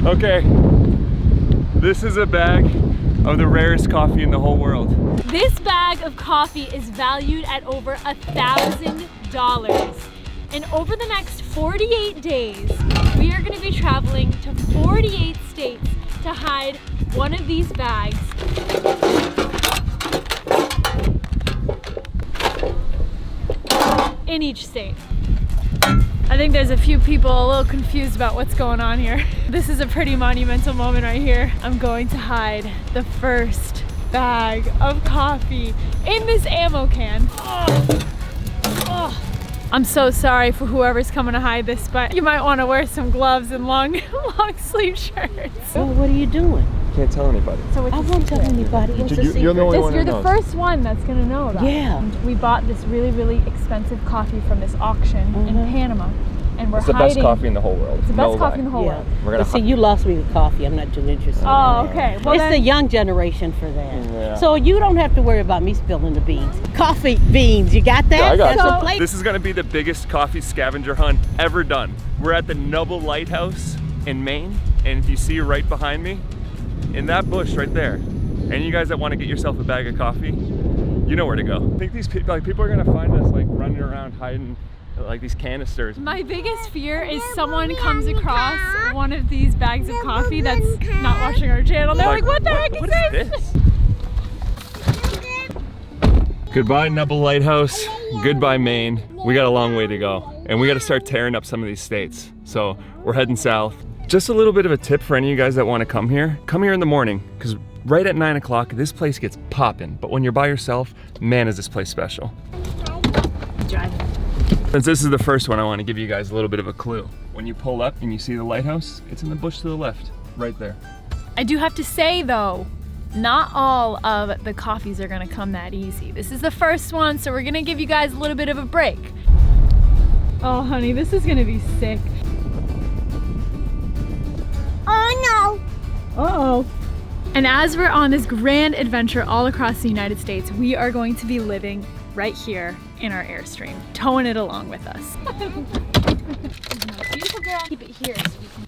Okay, this is a bag of the rarest coffee in the whole world. This bag of coffee is valued at over $1,000. And over the next 48 days, we are gonna be traveling to 48 states to hide one of these bags in each state. I think there's a few people a little confused about what's going on here. This is a pretty monumental moment right here. I'm going to hide the first bag of coffee in this ammo can. Oh. Oh. I'm so sorry for whoever's coming to hide this, but you might want to wear some gloves and long sleeve shirts. Well, what are you doing? Can't tell anybody. So I won't tell anybody. It's a secret. You're the only one who You're the knows. first one that's gonna know about it. Yeah. And we bought this really, really expensive coffee from this auction in Panama, and we're It's the hiding. best coffee in the whole world. It's the best coffee in the whole world. We're gonna But see, you lost me with coffee. I'm not too interested. Oh, in that. okay. Well, it's then, the young generation for that. Yeah. So you don't have to worry about me spilling the beans. Coffee beans, you got that? Yeah, I got That's it. a plate. This is gonna be the biggest coffee scavenger hunt ever done. We're at the Noble Lighthouse in Maine, and if you see right behind me, in that bush right there, and you guys that want to get yourself a bag of coffee, you know where to go. I think these people, people are gonna find us like running around hiding like these canisters. my biggest fear is someone comes across one of these bags of coffee that's not watching our channel. They're like, what the heck is What this? is this? Goodbye, Noble Lighthouse. Goodbye, Maine. We got a long way to go, and we got to start tearing up some of these states. So we're heading south. Just a little bit of a tip for any of you guys that want to come here in the morning, because right at 9 o'clock, this place gets popping. But when you're by yourself, man, is this place special. Driving. Since this is the first one, I want to give you guys a little bit of a clue. When you pull up and you see the lighthouse, it's in the bush to the left, right there. I do have to say though, not all of the coffees are gonna come that easy. This is the first one, so we're gonna give you guys a little bit of a break. Oh honey, this is gonna be sick. Oh no! Uh-oh. And as we're on this grand adventure all across the United States, we are going to be living right here in our Airstream, towing it along with us. Beautiful girl, keep it here so we can...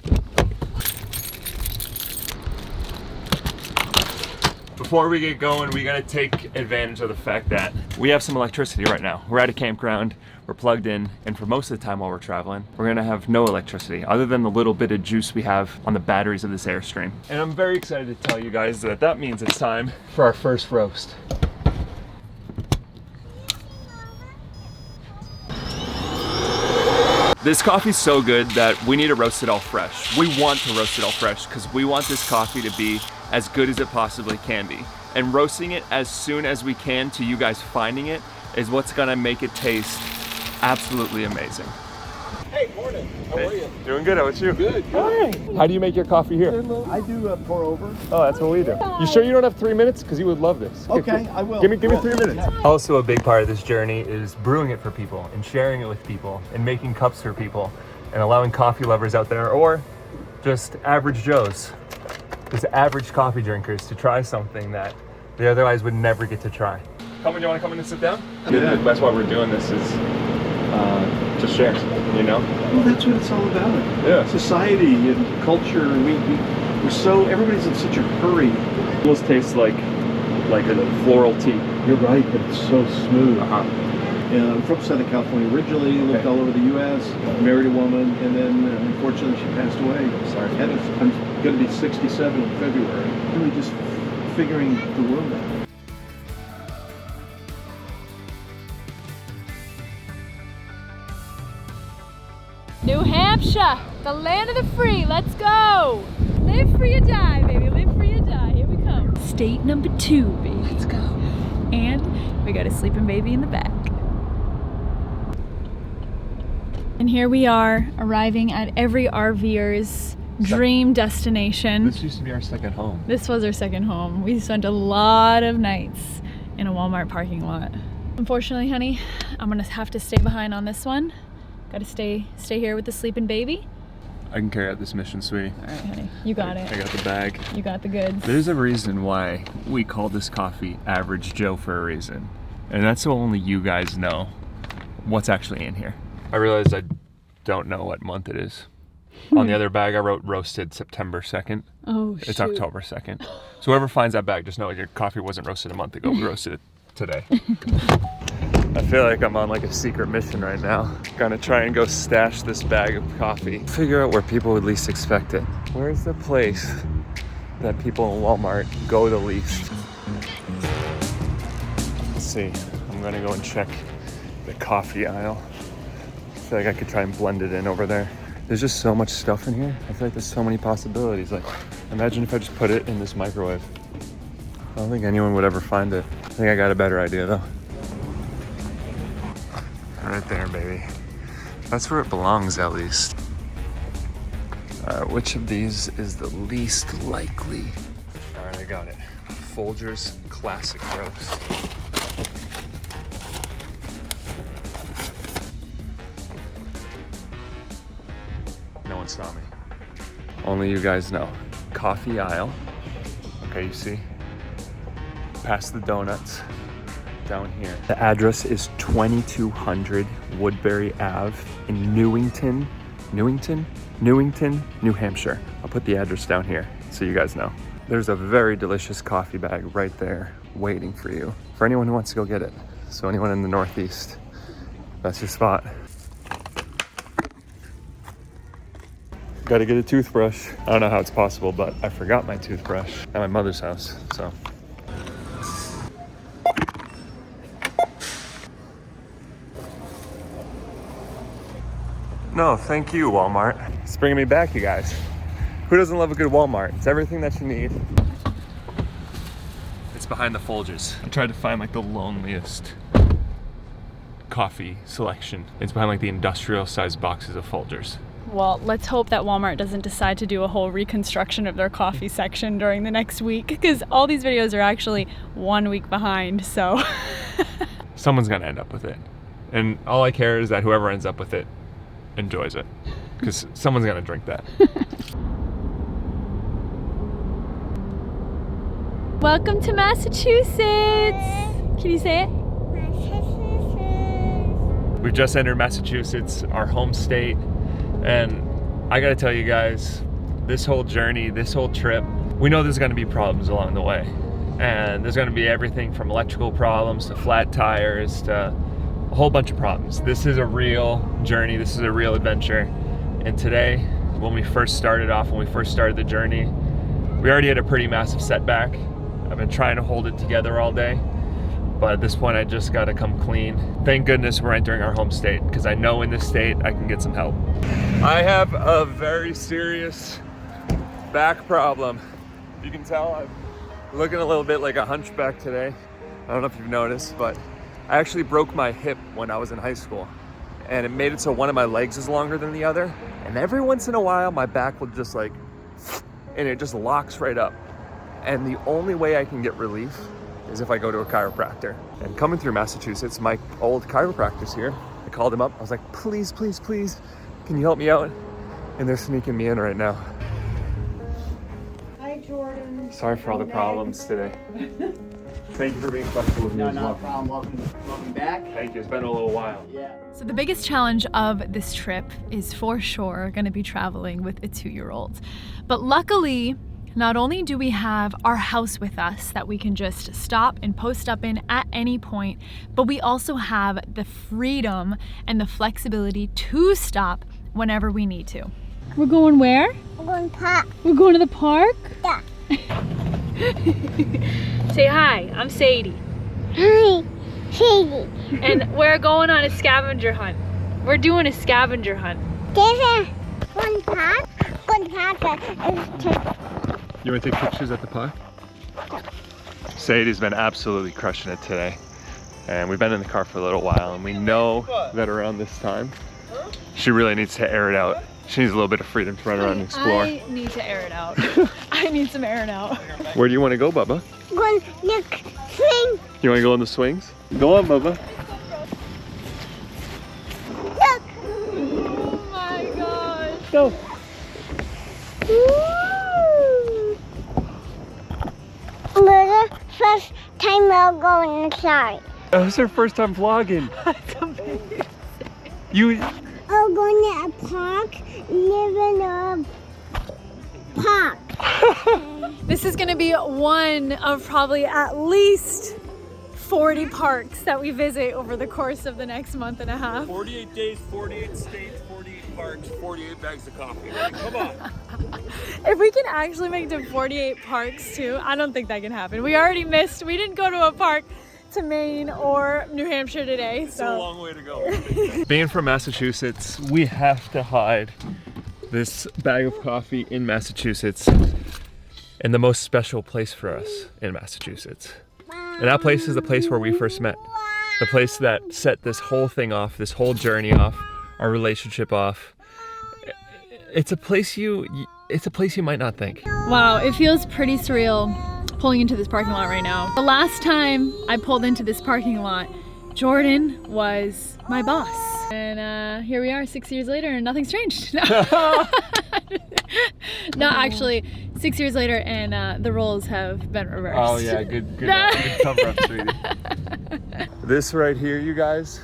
Before we get going, we gotta take advantage of the fact that we have some electricity right now. We're at a campground, we're plugged in, and for most of the time while we're traveling, we're gonna have no electricity other than the little bit of juice we have on the batteries of this Airstream. And I'm very excited to tell you guys that that means it's time for our first roast. This coffee's so good that we need to roast it all fresh. We want to roast it all fresh because we want this coffee to be as good as it possibly can be. And roasting it as soon as we can to you guys finding it is what's gonna make it taste absolutely amazing. Hey, morning. How are you? Doing good, how about you? Good. Hi. How do you make your coffee here? I do pour over. Oh, that's what we do. You sure you don't have 3 minutes? Because you would love this. Okay, I will. Give me 3 minutes. Also, a big part of this journey is brewing it for people and sharing it with people and making cups for people and allowing coffee lovers out there or just average Joes, just average coffee drinkers to try something that they otherwise would never get to try. Come on, you want to come in and sit down? Yeah. That's why we're doing this is to share, you know? Well, that's what it's all about. Yeah. Society and culture. We're so, everybody's in such a hurry. It almost tastes like a floral tea. You're right, but it's so smooth. Uh-huh. Yeah, I'm from Southern California originally, lived all over the U.S., married a woman, and then unfortunately she passed away. Sorry. I'm going to be 67 in February. Really just figuring the world out. New Hampshire, the land of the free, let's go! Live free or die, baby, live free or die, here we come. State number 2, baby. Let's go. And we got a sleeping baby in the back. And here we are, arriving at every RVer's dream destination. This used to be our second home. This was our second home. We spent a lot of nights in a Walmart parking lot. Unfortunately, honey, I'm gonna have to stay behind on this one. Gotta stay here with the sleeping baby. I can carry out this mission, sweetie. All right, honey, you got I it. got the bag. You got the goods. There's a reason why we call this coffee Average Joe for a reason. And that's so only you guys know what's actually in here. I realized I don't know what month it is. On the other bag, I wrote roasted September 2nd. Oh, It's shoot. October 2nd. So whoever finds that bag, just know your coffee wasn't roasted a month ago. We roasted it today. I feel like I'm on like a secret mission right now. Gonna try and go stash this bag of coffee. Figure out where people would least expect it. Where's the place that people in Walmart go the least? Let's see. I'm gonna go and check the coffee aisle. I feel like I could try and blend it in over there. There's just so much stuff in here. I feel like there's so many possibilities. Like, imagine if I just put it in this microwave. I don't think anyone would ever find it. I think I got a better idea though. Right there, baby. That's where it belongs, at least. Which of these is the least likely? All right, I got it. Folgers Classic Roast. No one saw me. Only you guys know. Coffee aisle. Okay, you see? Past the donuts. Down here. The address is 2200 Woodbury Ave in Newington, New Hampshire. I'll put the address down here so you guys know. There's a very delicious coffee bag right there waiting for you. For anyone who wants to go get it. So anyone in the Northeast, that's your spot. Gotta get a toothbrush. I don't know how it's possible, but I forgot my toothbrush at my mother's house, so. No, thank you, Walmart. It's bringing me back, you guys. Who doesn't love a good Walmart? It's everything that you need. It's behind the Folgers. I tried to find like the loneliest coffee selection. It's behind like the industrial sized boxes of Folgers. Well, let's hope that Walmart doesn't decide to do a whole reconstruction of their coffee section during the next week, because all these videos are actually 1 week behind, so. Someone's gonna end up with it. And all I care is that whoever ends up with it enjoys it, because someone's gonna drink that. Welcome to Massachusetts. Can you say it? We've just entered Massachusetts, our home state, and I gotta tell you guys, this whole journey, this whole trip, we know there's gonna be problems along the way. And there's gonna be everything from electrical problems to flat tires to a whole bunch of problems. This is a real journey, this is a real adventure. And today, when we first started the journey, we already had a pretty massive setback. I've been trying to hold it together all day, but at this point I just gotta come clean. Thank goodness we're entering our home state, because I know in this state I can get some help. I have a very serious back problem. You can tell I'm looking a little bit like a hunchback today. I don't know if you've noticed, but I actually broke my hip when I was in high school, and it made it so one of my legs is longer than the other. And every once in a while, my back will just like, and it just locks right up. And the only way I can get relief is if I go to a chiropractor. And coming through Massachusetts, my old chiropractor's here. I called him up. I was like, please, please, please, can you help me out? And they're sneaking me in right now. Hi, Jordan. Sorry for all the problems today. Thank you for being flexible with me as well. No problem. Welcome back. Thank you. It's been a little while. Yeah. So the biggest challenge of this trip is for sure going to be traveling with a 2-year-old. But luckily, not only do we have our house with us that we can just stop and post up in at any point, but we also have the freedom and the flexibility to stop whenever we need to. We're going where? I'm going to park. We're going to the park? Yeah. Say hi, I'm Sadie. Hi, Sadie. And we're going on a scavenger hunt. We're doing a scavenger hunt. There's a one park. One park is to. You want to take pictures at the park? Sadie's been absolutely crushing it today. And we've been in the car for a little while, and we know that around this time, she really needs to air it out. She needs a little bit of freedom to run around and explore. I need to air it out. I need some airing out. Where do you want to go, Bubba? One next swing. You want to go on the swings? Go on, Bubba. Look. Oh my gosh. Go. Ooh. We're the first time we'll go inside. That was her first time vlogging. That's amazing. You are going to a park, live in a park. This is gonna be one of probably at least 40 parks that we visit over the course of the next month and a half. 48 days, 48 states, 48 parks, 48 bags of coffee. I mean, come on. If we can actually make it to 48 parks too, I don't think that can happen. We already missed, we didn't go to a park to Maine or New Hampshire today. It's a long way to go. Being from Massachusetts, we have to hide this bag of coffee in Massachusetts in the most special place for us in Massachusetts. And that place is the place where we first met. The place that set this whole thing off, this whole journey off, our relationship off. It's a place you might not think. Wow, it feels pretty surreal pulling into this parking lot right now. The last time I pulled into this parking lot, Jordan was my boss. And here we are 6 years later and nothing's changed. No, actually, 6 years later and the roles have been reversed. Oh yeah, good cover up, sweetie. This right here, you guys,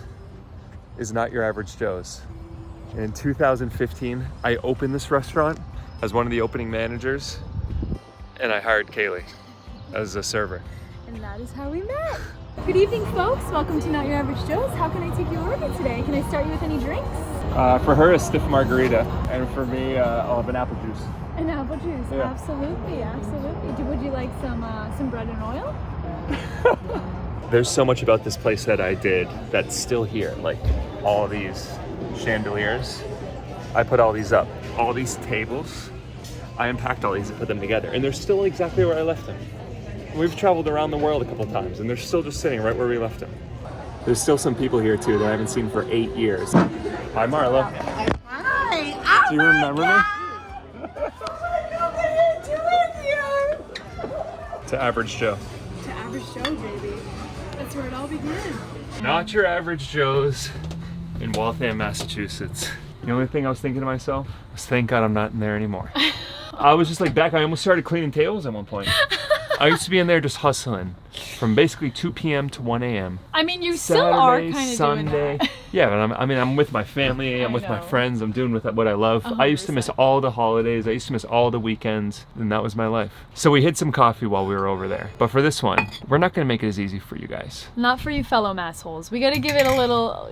is Not Your Average Joe's. In 2015, I opened this restaurant as one of the opening managers, and I hired Kaylee as a server. And that is how we met. Good evening, folks. Welcome to Not Your Average Joe's. How can I take your order today? Can I start you with any drinks? For her, a stiff margarita, and for me, I'll have an apple juice. An apple juice, Yeah. Absolutely, absolutely. Would you like some bread and oil? There's so much about this place that I did that's still here, like all these chandeliers. I put all these up, all these tables. I unpacked all these and put them together, and they're still exactly where I left them. We've traveled around the world a couple times, and they're still just sitting right where we left them. There's still some people here too that I haven't seen for 8 years. Hi, Marla. Hi. Do you remember me? To Average Joe. To Average Joe, baby. That's where it all began. Not Your Average Joe's in Waltham, Massachusetts. The only thing I was thinking to myself was, thank God I'm not in there anymore. I was just like back, I almost started cleaning tables at one point. I used to be in there just hustling from basically 2 p.m. to 1 a.m. I mean, you still are kind of doing Sunday. that. Yeah, but I'm with my family, I'm with my friends, I'm doing what I love. 100%. I used to miss all the holidays, I used to miss all the weekends, and that was my life. So we hid some coffee while we were over there. But for this one, we're not gonna make it as easy for you guys. Not for you fellow massholes. We gotta give it a little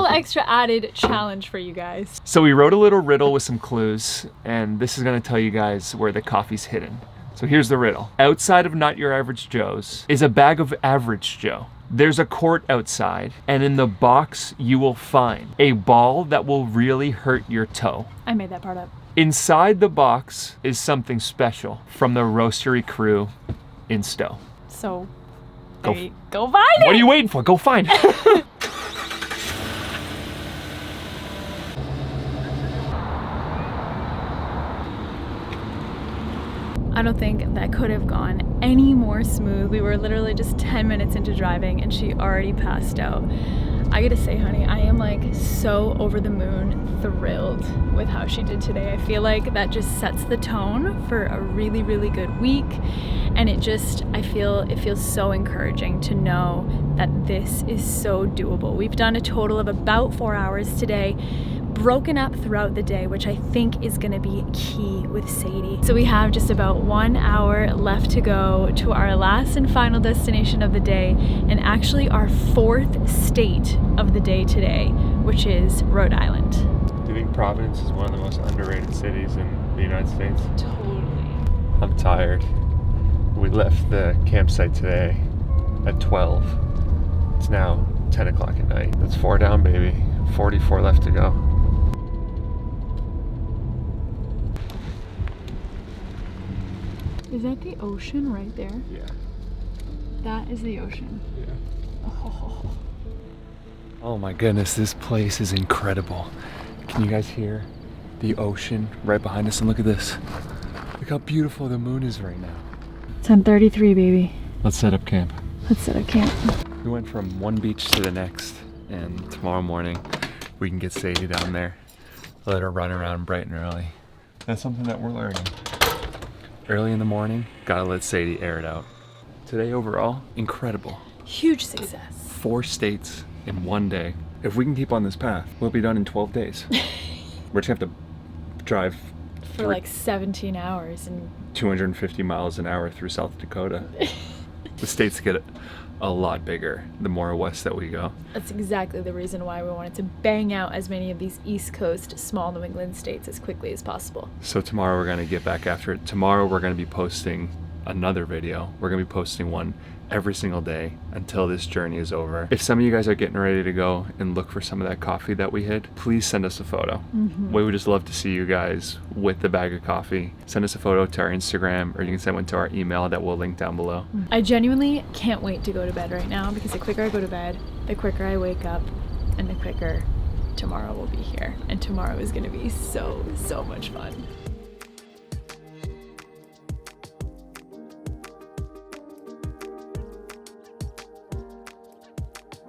extra added challenge for you guys. So we wrote a little riddle with some clues, and this is gonna tell you guys where the coffee's hidden. So here's the riddle. Outside of Not Your Average Joe's is a bag of Average Joe. There's a court outside, and in the box you will find a ball that will really hurt your toe. I made that part up. Inside the box is something special from the roastery crew in Stowe. So, Go go find it! What are you waiting for? Go find it. I don't think that could have gone any more smooth. We were literally just 10 minutes into driving and she already passed out. I gotta say, honey, I am like so over the moon thrilled with how she did today. I feel like that just sets the tone for a really, really good week. And it feels so encouraging to know that this is so doable. We've done a total of about 4 hours today, broken up throughout the day, which I think is gonna be key with Sadie. So we have just about 1 hour left to go to our last and final destination of the day, and actually our 4th state of the day today, which is Rhode Island. Do you think Providence is one of the most underrated cities in the United States? Totally. I'm tired. We left the campsite today at 12. It's now 10 o'clock at night. That's 4 down, baby. 44 left to go. Is that the ocean right there? Yeah. That is the ocean. Yeah. Oh. Oh my goodness, this place is incredible. Can you guys hear the ocean right behind us? And look at this. Look how beautiful the moon is right now. 10:33, baby. Let's set up camp. Let's set up camp. We went from one beach to the next, and tomorrow morning we can get Sadie down there. Let her run around bright and early. That's something that we're learning. Early in the morning, gotta let Sadie air it out. Today overall, incredible. Huge success. 4 states in one day. If we can keep on this path, we'll be done in 12 days. We're just gonna have to drive For like 17 hours and 250 miles an hour through South Dakota. The states get a lot bigger the more west that we go. that's exactly the reason why we wanted to bang out as many of these East Coast small New England states as quickly as possible. So tomorrow we're gonna get back after it. Tomorrow we're gonna be posting another video. We're gonna be posting one every single day until this journey is over. If some of you guys are getting ready to go and look for some of that coffee that we hid, please send us a photo. We would just love to see you guys with the bag of coffee. Send us a photo to our Instagram, or you can send one to our email that we'll link down below. I genuinely can't wait to go to bed right now, because the quicker I go to bed, the quicker I wake up, and the quicker tomorrow will be here. And tomorrow is gonna be so much fun.